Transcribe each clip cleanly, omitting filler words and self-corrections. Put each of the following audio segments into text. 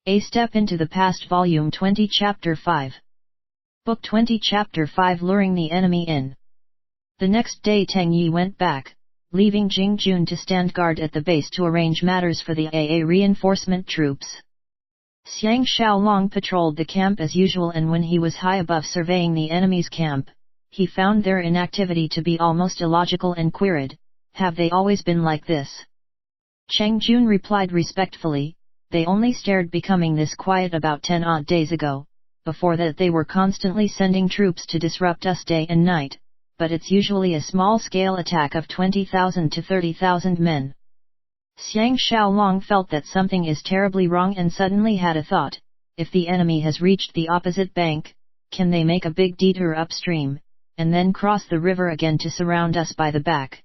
A Step into the Past Volume 20 Chapter 5. Book 20 Chapter 5 Luring the Enemy In. The next day Tang Yi went back, leaving Jing Jun to stand guard at the base to arrange matters for the AA reinforcement troops. Xiang Xiaolong patrolled the camp as usual, and when he was high above surveying the enemy's camp, he found their inactivity to be almost illogical and queried, "Have they always been like this?" Cheng Jun replied respectfully, "They only started becoming this quiet about 10 odd days ago. Before that they were constantly sending troops to disrupt us day and night, but it's usually a small-scale attack of 20,000 to 30,000 men." Xiang Xiaolong felt that something is terribly wrong and suddenly had a thought: if the enemy has reached the opposite bank, can they make a big detour upstream, and then cross the river again to surround us by the back?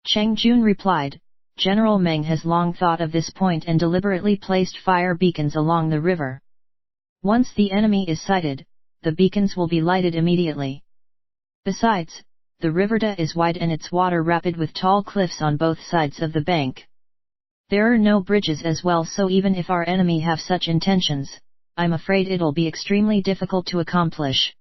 Cheng Jun replied, "General Meng has long thought of this point and deliberately placed fire beacons along the river. Once the enemy is sighted, the beacons will be lighted immediately. Besides, the river is wide and its water rapid with tall cliffs on both sides of the bank. There are no bridges as well, so even if our enemy have such intentions, I'm afraid it'll be extremely difficult to accomplish."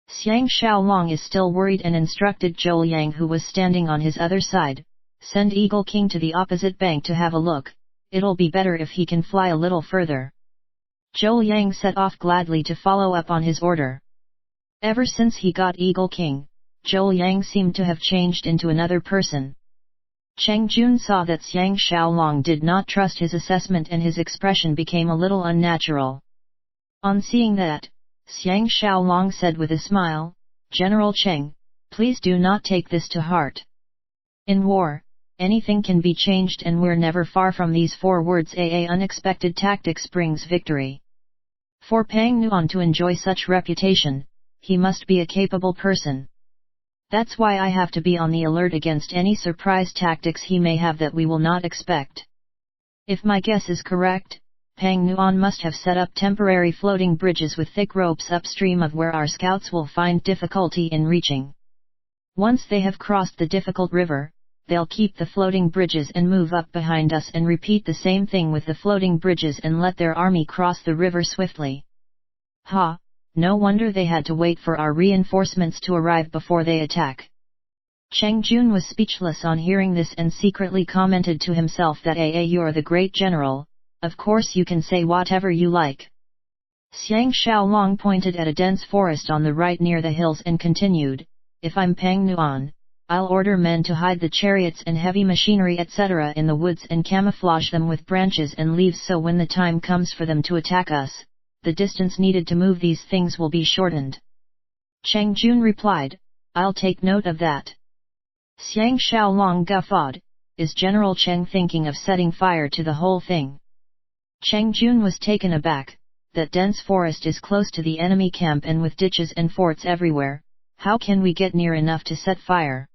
Xiang Xiaolong is still worried and instructed Zhou Yang, who was standing on his other side, "Send Eagle King to the opposite bank to have a look. It'll be better if he can fly a little further." Zhou Yang set off gladly to follow up on his order. Ever since he got Eagle King, Zhou Yang seemed to have changed into another person. Cheng Jun saw that Xiang Xiaolong did not trust his assessment and his expression became a little unnatural. On seeing that, Xiang Xiaolong said with a smile, "General Cheng, please do not take this to heart. In war, anything can be changed and we're never far from these 4 words. Unexpected tactics brings victory. For Pang Nuan to enjoy such reputation, he must be a capable person. That's why I have to be on the alert against any surprise tactics he may have that we will not expect. If my guess is correct, Pang Nuan must have set up temporary floating bridges with thick ropes upstream of where our scouts will find difficulty in reaching. Once they have crossed the difficult river, they'll keep the floating bridges and move up behind us and repeat the same thing with the floating bridges and let their army cross the river swiftly. Ha! No wonder they had to wait for our reinforcements to arrive before they attack." Cheng Jun was speechless on hearing this and secretly commented to himself that you're the great general, of course you can say whatever you like. Xiang Xiaolong pointed at a dense forest on the right near the hills and continued, "If I'm Pang Nuan, I'll order men to hide the chariots and heavy machinery etc. in the woods and camouflage them with branches and leaves, so when the time comes for them to attack us, the distance needed to move these things will be shortened." Cheng Jun replied, "I'll take note of that." Xiang Xiaolong guffawed, "Is General Cheng thinking of setting fire to the whole thing?" Cheng Jun was taken aback. "That dense forest is close to the enemy camp and with ditches and forts everywhere, how can we get near enough to set fire?"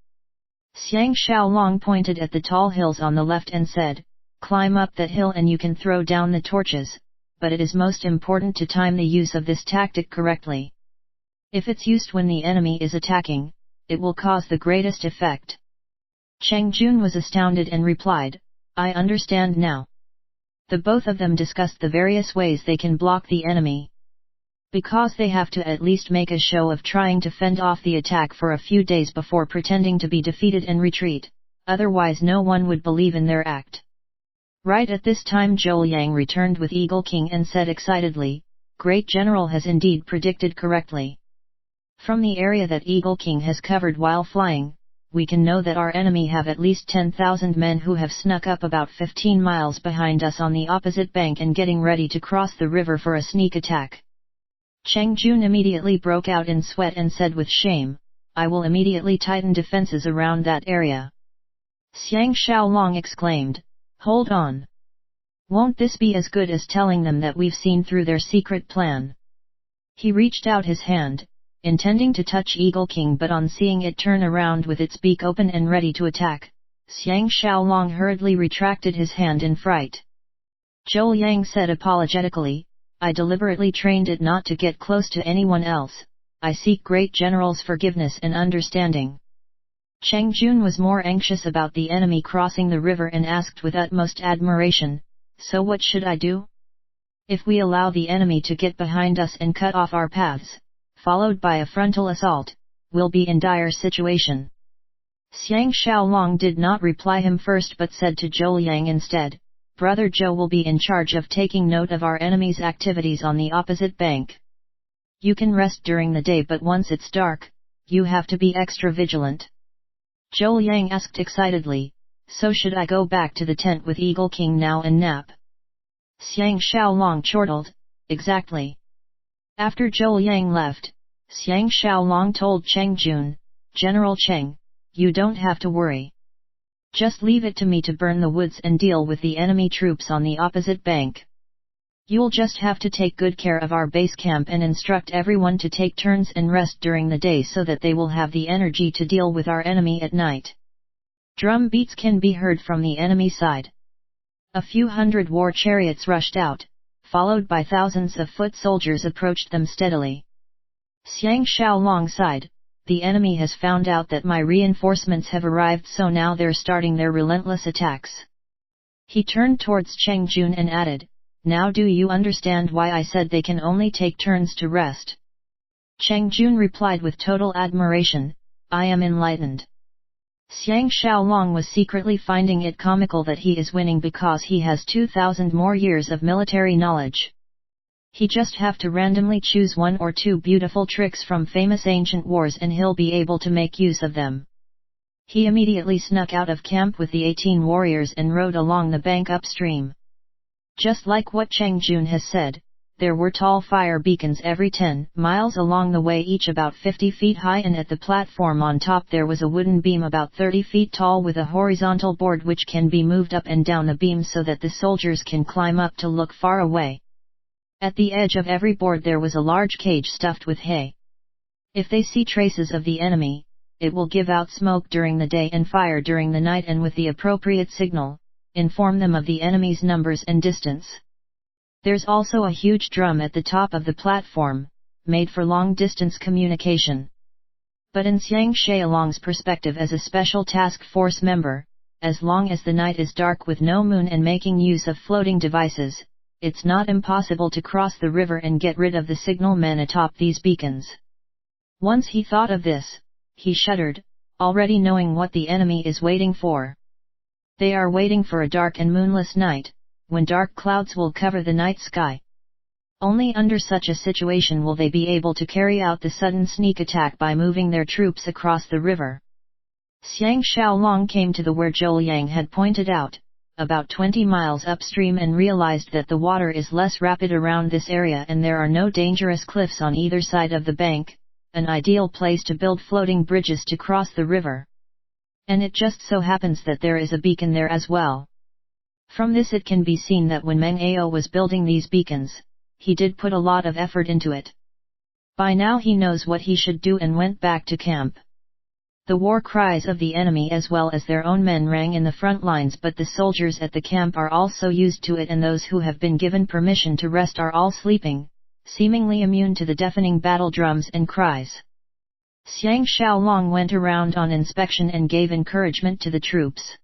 Xiang Xiaolong pointed at the tall hills on the left and said, "Climb up that hill and you can throw down the torches, but it is most important to time the use of this tactic correctly. If it's used when the enemy is attacking, it will cause the greatest effect." Cheng Jun was astounded and replied, "I understand now." The both of them discussed the various ways they can block the enemy. Because they have to at least make a show of trying to fend off the attack for a few days before pretending to be defeated and retreat, otherwise no one would believe in their act. Right at this time Zhou Yang returned with Eagle King and said excitedly, "Great General has indeed predicted correctly. From the area that Eagle King has covered while flying, we can know that our enemy have at least 10,000 men who have snuck up about 15 miles behind us on the opposite bank and getting ready to cross the river for a sneak attack." Cheng Jun immediately broke out in sweat and said with shame, "I will immediately tighten defenses around that area." Xiang Xiaolong exclaimed, "Hold on! Won't this be as good as telling them that we've seen through their secret plan?" He reached out his hand, intending to touch Eagle King, but on seeing it turn around with its beak open and ready to attack, Xiang Xiaolong hurriedly retracted his hand in fright. Zhou Yang said apologetically, "I deliberately trained it not to get close to anyone else. I seek great general's forgiveness and understanding." Cheng Jun was more anxious about the enemy crossing the river and asked with utmost admiration, "So what should I do?" If we allow the enemy to get behind us and cut off our paths, followed by a frontal assault, we'll be in dire situation. Xiang Xiaolong did not reply him first but said to Zhou Yang instead, Brother Zhou will be in charge of taking note of our enemy's activities on the opposite bank. You can rest during the day but once it's dark, you have to be extra vigilant. Zhou Yang asked excitedly, so should I go back to the tent with Eagle King now and nap? Xiang Xiaolong chortled, exactly. After Zhou Yang left, Xiang Xiaolong told Cheng Jun, General Cheng, you don't have to worry. Just leave it to me to burn the woods and deal with the enemy troops on the opposite bank. You'll just have to take good care of our base camp and instruct everyone to take turns and rest during the day so that they will have the energy to deal with our enemy at night. Drum beats can be heard from the enemy side. A few hundred war chariots rushed out, followed by thousands of foot soldiers approached them steadily. Xiang Xiaolong sighed, the enemy has found out that my reinforcements have arrived, so now they're starting their relentless attacks. He turned towards Cheng Jun and added, now do you understand why I said they can only take turns to rest? Cheng Jun replied with total admiration, I am enlightened. Xiang Xiaolong was secretly finding it comical that he is winning because he has 2,000 more years of military knowledge. He just have to randomly choose one or two beautiful tricks from famous ancient wars and he'll be able to make use of them. He immediately snuck out of camp with the 18 warriors and rode along the bank upstream. Just like what Cheng Jun has said, there were tall fire beacons every 10 miles along the way, each about 50 feet high, and at the platform on top there was a wooden beam about 30 feet tall with a horizontal board which can be moved up and down the beam so that the soldiers can climb up to look far away. At the edge of every board there was a large cage stuffed with hay. If they see traces of the enemy, it will give out smoke during the day and fire during the night, and with the appropriate signal, inform them of the enemy's numbers and distance. There's also a huge drum at the top of the platform, made for long-distance communication. But in Xiang Xiaolong's perspective as a special task force member, as long as the night is dark with no moon and making use of floating devices, it's not impossible to cross the river and get rid of the signal men atop these beacons. Once he thought of this, he shuddered, already knowing what the enemy is waiting for. They are waiting for a dark and moonless night, when dark clouds will cover the night sky. Only under such a situation will they be able to carry out the sudden sneak attack by moving their troops across the river. Xiang Xiaolong came to the where Zhou Yang had pointed out, about 20 miles upstream, and realized that the water is less rapid around this area and there are no dangerous cliffs on either side of the bank, an ideal place to build floating bridges to cross the river. And it just so happens that there is a beacon there as well. From this it can be seen that when Meng Ao was building these beacons, he did put a lot of effort into it. By now he knows what he should do and went back to camp. The war cries of the enemy as well as their own men rang in the front lines, but the soldiers at the camp are also used to it, and those who have been given permission to rest are all sleeping, seemingly immune to the deafening battle drums and cries. Xiang Xiaolong went around on inspection and gave encouragement to the troops.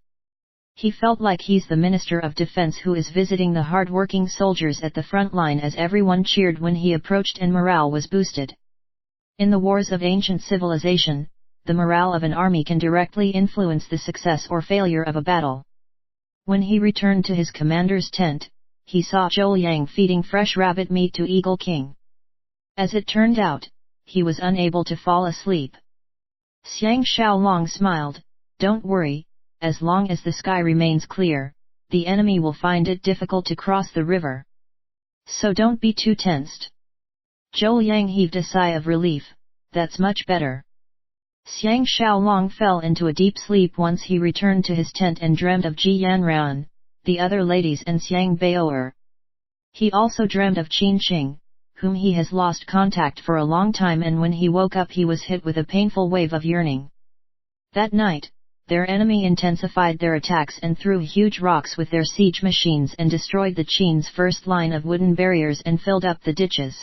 He felt like he's the Minister of Defense who is visiting the hard-working soldiers at the front line, as everyone cheered when he approached and morale was boosted. In the wars of ancient civilization, the morale of an army can directly influence the success or failure of a battle. When he returned to his commander's tent, he saw Zhou Yang feeding fresh rabbit meat to Eagle King. As it turned out, he was unable to fall asleep. Xiang Xiaolong smiled, don't worry, as long as the sky remains clear, the enemy will find it difficult to cross the river. So don't be too tensed. Zhou Yang heaved a sigh of relief, that's much better. Xiang Xiaolong fell into a deep sleep once he returned to his tent and dreamed of Ji Yanran, the other ladies, and Xiang Baoer. He also dreamed of Qin Qing, whom he has lost contact for a long time, and when he woke up he was hit with a painful wave of yearning. That night, their enemy intensified their attacks and threw huge rocks with their siege machines and destroyed the Qin's first line of wooden barriers and filled up the ditches.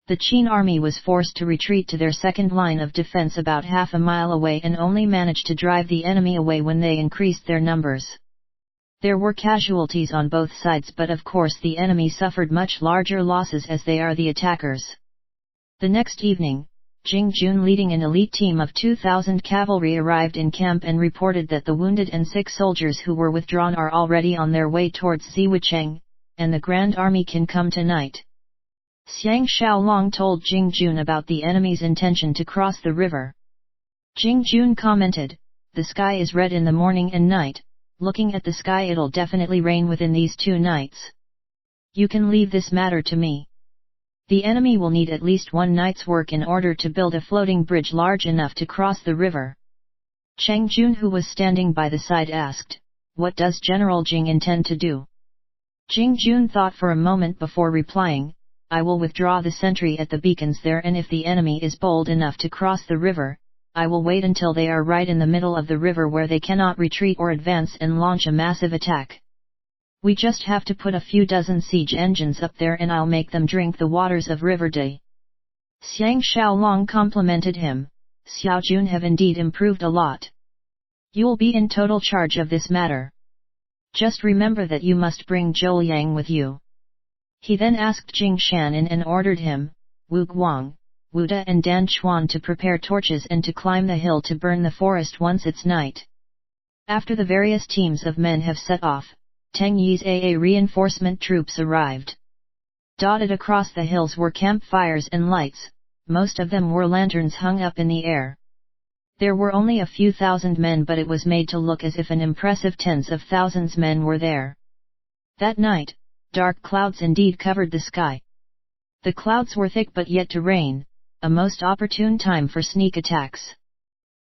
The Qin army was forced to retreat to their second line of defense about half a mile away and only managed to drive the enemy away when they increased their numbers. There were casualties on both sides, but of course the enemy suffered much larger losses as they are the attackers. The next evening, Jing Jun leading an elite team of 2,000 cavalry arrived in camp and reported that the wounded and sick soldiers who were withdrawn are already on their way towards Ziwicheng, and the Grand Army can come tonight. Xiang Xiaolong told Jing Jun about the enemy's intention to cross the river. Jing Jun commented, "The sky is red in the morning and night, looking at the sky it'll definitely rain within these 2 nights. You can leave this matter to me. The enemy will need at least 1 night's work in order to build a floating bridge large enough to cross the river." Cheng Jun, who was standing by the side, asked, "What does General Jing intend to do?" Jing Jun thought for a moment before replying, "I will withdraw the sentry at the beacons there, and if the enemy is bold enough to cross the river, I will wait until they are right in the middle of the river where they cannot retreat or advance and launch a massive attack. We just have to put a few dozen siege engines up there and I'll make them drink the waters of River Day." Xiang Xiaolong complimented him, "Xiao Jun have indeed improved a lot. You'll be in total charge of this matter. Just remember that you must bring Zhou Yang with you." He then asked Jing Shanin and ordered him, Wu Guang, Wu Da and Dan Chuan to prepare torches and to climb the hill to burn the forest once it's night. After the various teams of men have set off, Teng Yi's AA reinforcement troops arrived. Dotted across the hills were campfires and lights, most of them were lanterns hung up in the air. There were only a few thousand men, but it was made to look as if an impressive tens of thousands men were there. That night, dark clouds indeed covered the sky. The clouds were thick but yet to rain, a most opportune time for sneak attacks.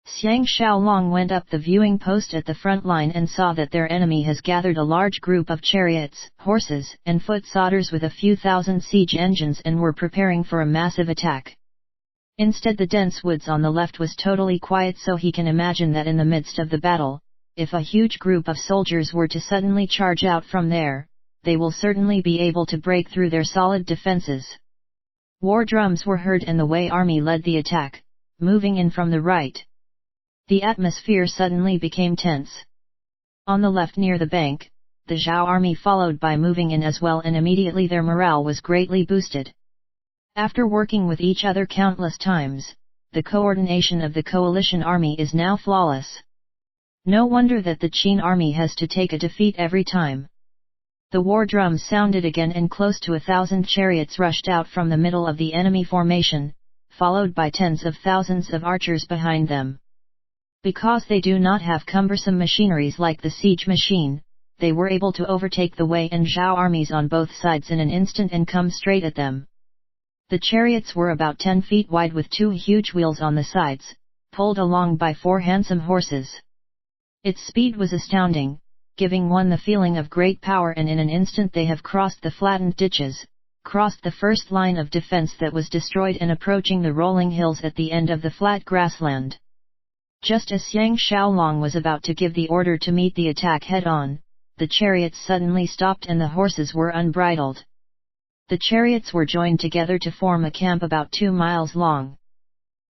Xiang Xiaolong went up the viewing post at the front line and saw that their enemy has gathered a large group of chariots, horses, and foot soldiers with a few thousand siege engines and were preparing for a massive attack. Instead, the dense woods on the left was totally quiet, so he can imagine that in the midst of the battle, if a huge group of soldiers were to suddenly charge out from there, they will certainly be able to break through their solid defenses. War drums were heard and the Wei army led the attack, moving in from the right. The atmosphere suddenly became tense. On the left near the bank, the Zhao army followed by moving in as well, and immediately their morale was greatly boosted. After working with each other countless times, the coordination of the coalition army is now flawless. No wonder that the Qin army has to take a defeat every time. The war drums sounded again and close to 1,000 chariots rushed out from the middle of the enemy formation, followed by tens of thousands of archers behind them. Because they do not have cumbersome machineries like the siege machine, they were able to overtake the Wei and Zhao armies on both sides in an instant and come straight at them. The chariots were about 10 feet wide with 2 huge wheels on the sides, pulled along by 4 handsome horses. Its speed was astounding, giving one the feeling of great power, and in an instant they have crossed the flattened ditches, crossed the first line of defense that was destroyed, and approaching the rolling hills at the end of the flat grassland. Just as Xiang Xiaolong was about to give the order to meet the attack head-on, the chariots suddenly stopped and the horses were unbridled. The chariots were joined together to form a camp about 2 miles long.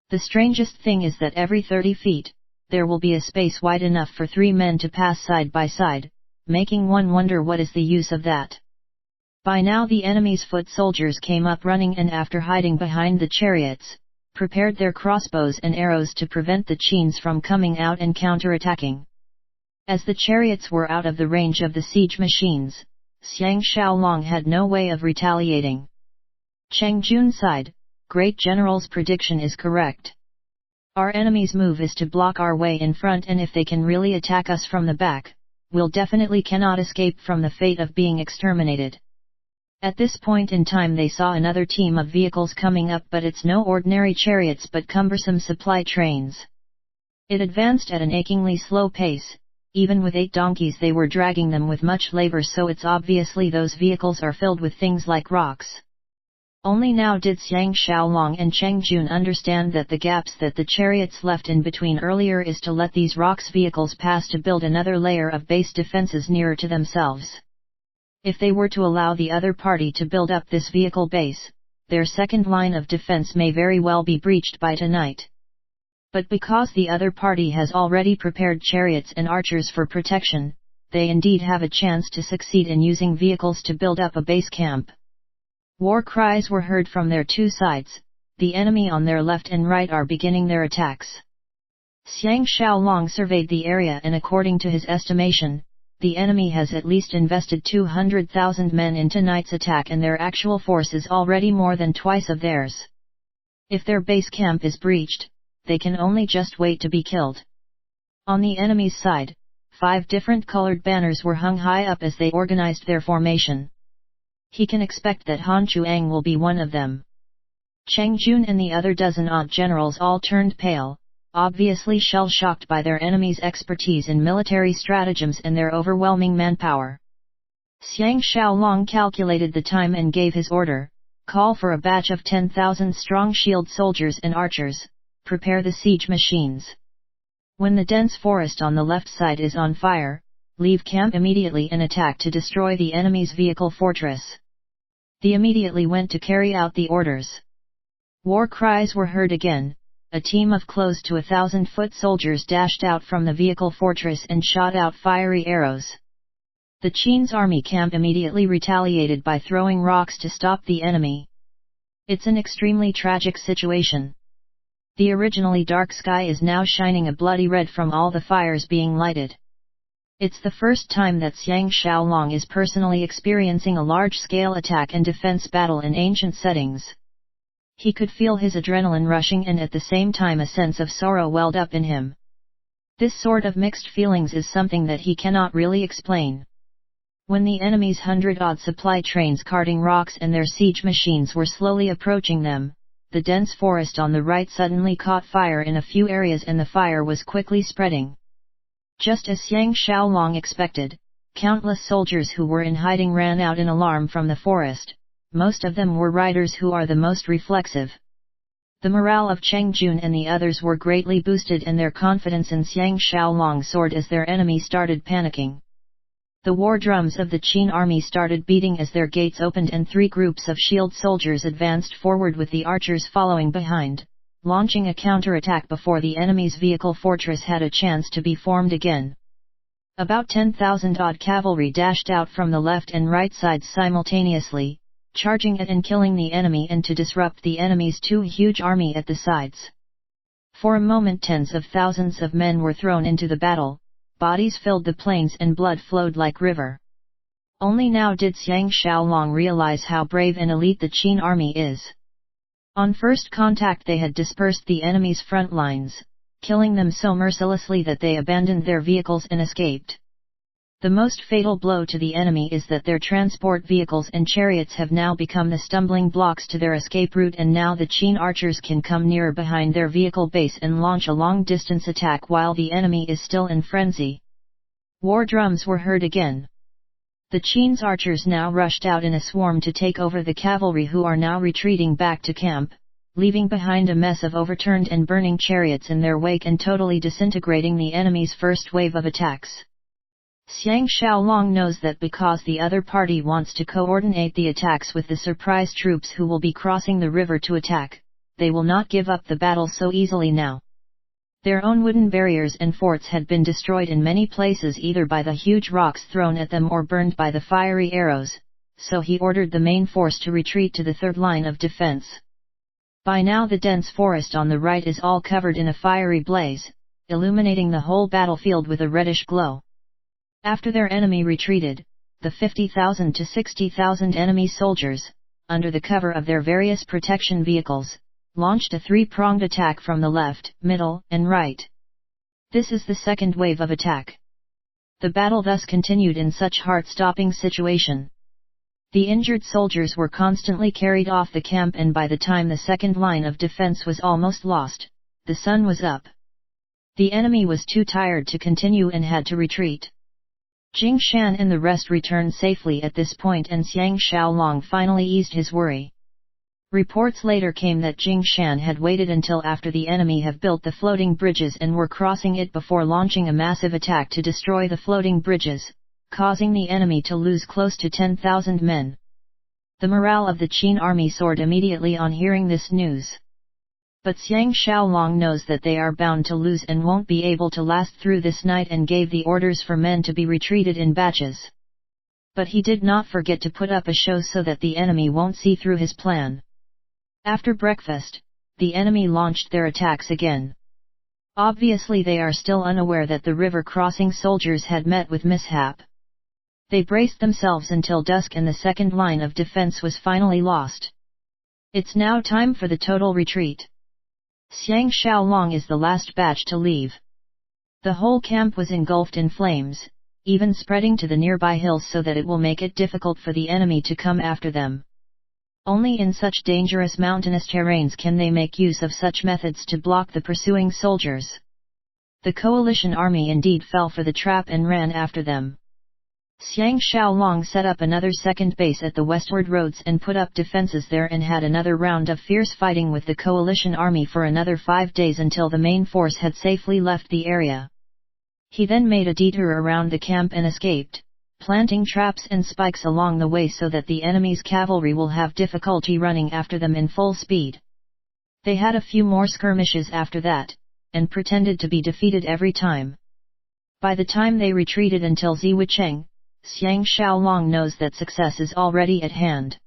The strangest thing is that every 30 feet, there will be a space wide enough for 3 men to pass side by side, making one wonder what is the use of that. By now the enemy's foot soldiers came up running, and after hiding behind the chariots, prepared their crossbows and arrows to prevent the Qins from coming out and counterattacking. As the chariots were out of the range of the siege machines, Xiang Xiaolong had no way of retaliating. Cheng Jun sighed, "Great General's prediction is correct. Our enemy's move is to block our way in front, and if they can really attack us from the back, we'll definitely cannot escape from the fate of being exterminated." At this point in time they saw another team of vehicles coming up, but it's no ordinary chariots but cumbersome supply trains. It advanced at an achingly slow pace, even with 8 donkeys they were dragging them with much labor, so it's obviously those vehicles are filled with things like rocks. Only now did Xiang Xiaolong and Cheng Jun understand that the gaps that the chariots left in between earlier is to let these rocks vehicles pass to build another layer of base defenses nearer to themselves. If they were to allow the other party to build up this vehicle base, their second line of defense may very well be breached by tonight. But because the other party has already prepared chariots and archers for protection, they indeed have a chance to succeed in using vehicles to build up a base camp. War cries were heard from their two sides. The enemy on their left and right are beginning their attacks. Xiang Xiaolong surveyed the area, and according to his estimation, the enemy has at least invested 200,000 men in tonight's attack, and their actual force is already more than twice of theirs. If their base camp is breached, they can only just wait to be killed. On the enemy's side, 5 different colored banners were hung high up as they organized their formation. He can expect that Han Chuang will be one of them. Cheng Jun and the other dozen-odd generals all turned pale, obviously shell-shocked by their enemy's expertise in military stratagems and their overwhelming manpower. Xiang Xiaolong calculated the time and gave his order: call for a batch of 10,000 strong shield soldiers and archers, prepare the siege machines. When the dense forest on the left side is on fire, leave camp immediately and attack to destroy the enemy's vehicle fortress. They immediately went to carry out the orders. War cries were heard again. A team of close to 1,000-foot soldiers dashed out from the vehicle fortress and shot out fiery arrows. The Qin's army camp immediately retaliated by throwing rocks to stop the enemy. It's an extremely tragic situation. The originally dark sky is now shining a bloody red from all the fires being lighted. It's the first time that Xiang Xiaolong is personally experiencing a large-scale attack and defense battle in ancient settings. He could feel his adrenaline rushing, and at the same time a sense of sorrow welled up in him. This sort of mixed feelings is something that he cannot really explain. When the enemy's 100-odd supply trains carting rocks and their siege machines were slowly approaching them, the dense forest on the right suddenly caught fire in a few areas, and the fire was quickly spreading. Just as Xiang Xiaolong expected, countless soldiers who were in hiding ran out in alarm from the forest. Most of them were riders who are the most reflexive. The morale of Cheng Jun and the others were greatly boosted, and their confidence in Xiang Xiaolong soared as their enemy started panicking. The war drums of the Qin army started beating as their gates opened, and 3 groups of shield soldiers advanced forward with the archers following behind, launching a counterattack before the enemy's vehicle fortress had a chance to be formed again. About 10,000-odd cavalry dashed out from the left and right sides simultaneously, charging it and killing the enemy, and to disrupt the enemy's 2 huge army at the sides. For a moment tens of thousands of men were thrown into the battle, bodies filled the plains and blood flowed like river. Only now did Xiang Xiaolong realize how brave and elite the Qin army is. On first contact they had dispersed the enemy's front lines, killing them so mercilessly that they abandoned their vehicles and escaped. The most fatal blow to the enemy is that their transport vehicles and chariots have now become the stumbling blocks to their escape route, and now the Qin archers can come nearer behind their vehicle base and launch a long-distance attack while the enemy is still in frenzy. War drums were heard again. The Qin's archers now rushed out in a swarm to take over the cavalry, who are now retreating back to camp, leaving behind a mess of overturned and burning chariots in their wake and totally disintegrating the enemy's first wave of attacks. Xiang Xiaolong knows that because the other party wants to coordinate the attacks with the surprise troops who will be crossing the river to attack, they will not give up the battle so easily now. Their own wooden barriers and forts had been destroyed in many places either by the huge rocks thrown at them or burned by the fiery arrows, so he ordered the main force to retreat to the third line of defense. By now the dense forest on the right is all covered in a fiery blaze, illuminating the whole battlefield with a reddish glow. After their enemy retreated, the 50,000 to 60,000 enemy soldiers, under the cover of their various protection vehicles, launched a 3-pronged attack from the left, middle, and right. This is the second wave of attack. The battle thus continued in such heart-stopping situation. The injured soldiers were constantly carried off the camp, and by the time the second line of defense was almost lost, the sun was up. The enemy was too tired to continue and had to retreat. Jing Shan and the rest returned safely at this point, and Xiang Xiaolong finally eased his worry. Reports later came that Jing Shan had waited until after the enemy have built the floating bridges and were crossing it before launching a massive attack to destroy the floating bridges, causing the enemy to lose close to 10,000 men. The morale of the Qin army soared immediately on hearing this news. But Xiang Xiaolong knows that they are bound to lose and won't be able to last through this night and gave the orders for men to be retreated in batches. But he did not forget to put up a show so that the enemy won't see through his plan. After breakfast, the enemy launched their attacks again. Obviously they are still unaware that the river-crossing soldiers had met with mishap. They braced themselves until dusk and the second line of defense was finally lost. It's now time for the total retreat. Xiang Xiaolong is the last batch to leave. The whole camp was engulfed in flames, even spreading to the nearby hills so that it will make it difficult for the enemy to come after them. Only in such dangerous mountainous terrains can they make use of such methods to block the pursuing soldiers. The coalition army indeed fell for the trap and ran after them. Xiang Xiaolong set up another second base at the westward roads and put up defenses there and had another round of fierce fighting with the coalition army for another 5 days until the main force had safely left the area. He then made a detour around the camp and escaped, planting traps and spikes along the way so that the enemy's cavalry will have difficulty running after them in full speed. They had a few more skirmishes after that, and pretended to be defeated every time. By the time they retreated until Ziwicheng, Xiang Xiaolong knows that success is already at hand.